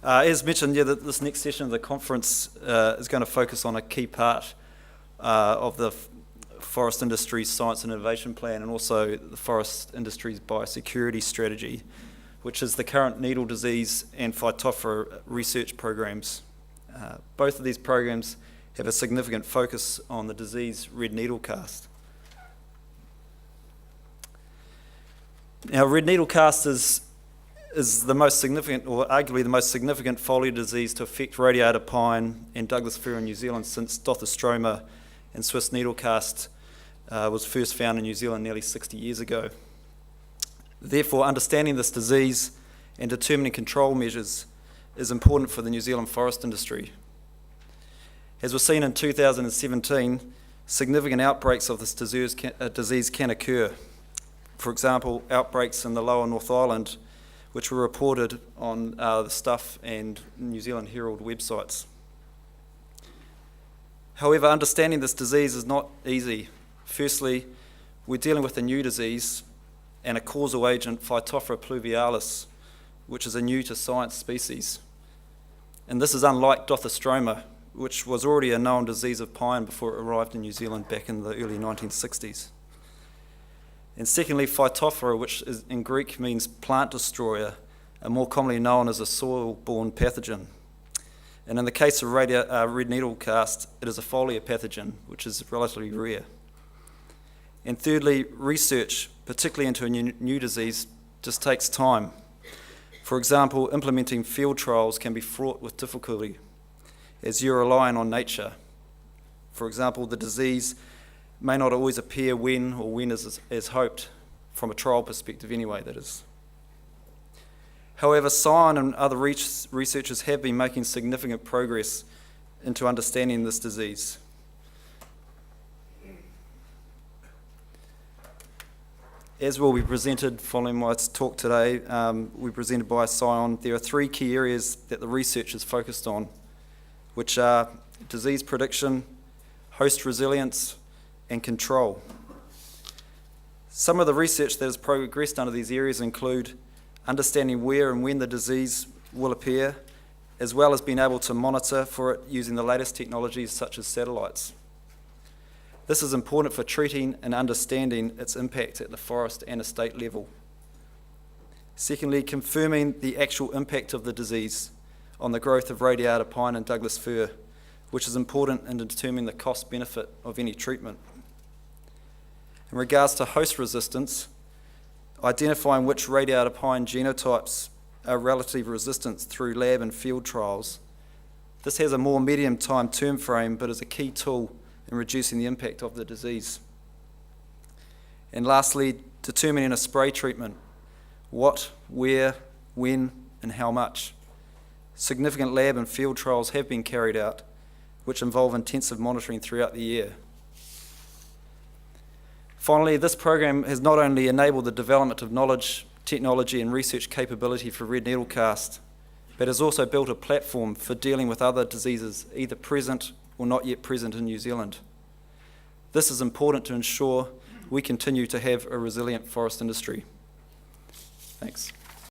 As mentioned, this next session of the conference is going to focus on a key part of the forest industry's science and innovation plan, and also the forest industry's biosecurity strategy, which is the current needle disease and Phytophthora research programs. Both of these programs have a significant focus on the disease red needle cast. Now, red needle cast is the most significant, or arguably the most significant foliar disease to affect radiata pine and Douglas fir in New Zealand since Dothostroma and Swiss needlecast was first found in New Zealand nearly 60 years ago. Therefore, understanding this disease and determining control measures is important for the New Zealand forest industry. As was seen in 2017, significant outbreaks of this disease can occur. For example, outbreaks in the lower North Island, which were reported on the Stuff and New Zealand Herald websites. However, understanding this disease is not easy. Firstly, we're dealing with a new disease and a causal agent, Phytophthora pluvialis, which is a new to science species. And this is unlike Dothostroma, which was already a known disease of pine before it arrived in New Zealand back in the early 1960s. And secondly, Phytophthora, which in Greek means plant destroyer, are more commonly known as a soil-borne pathogen. And in the case of red needle cast, it is a foliar pathogen, which is relatively rare. And thirdly, research, particularly into a new disease, just takes time. For example, implementing field trials can be fraught with difficulty, as you're relying on nature. For example, the disease may not always appear when as hoped, from a trial perspective anyway, that is. However, Sion and other researchers have been making significant progress into understanding this disease. As will be presented following my talk today, we presented by Sion, there are three key areas that the research is focused on, which are disease prediction, host resilience, and control. Some of the research that has progressed under these areas include understanding where and when the disease will appear, as well as being able to monitor for it using the latest technologies such as satellites. This is important for treating and understanding its impact at the forest and estate level. Secondly, confirming the actual impact of the disease on the growth of radiata pine and Douglas fir, which is important in determining the cost benefit of any treatment. In regards to host resistance, identifying which radiata pine genotypes are relatively resistant through lab and field trials. This has a more medium term frame, but is a key tool in reducing the impact of the disease. And lastly, determining a spray treatment. What, where, when, and how much. Significant lab and field trials have been carried out, which involve intensive monitoring throughout the year. Finally, this program has not only enabled the development of knowledge, technology and research capability for red needle cast, but has also built a platform for dealing with other diseases either present or not yet present in New Zealand. This is important to ensure we continue to have a resilient forest industry. Thanks.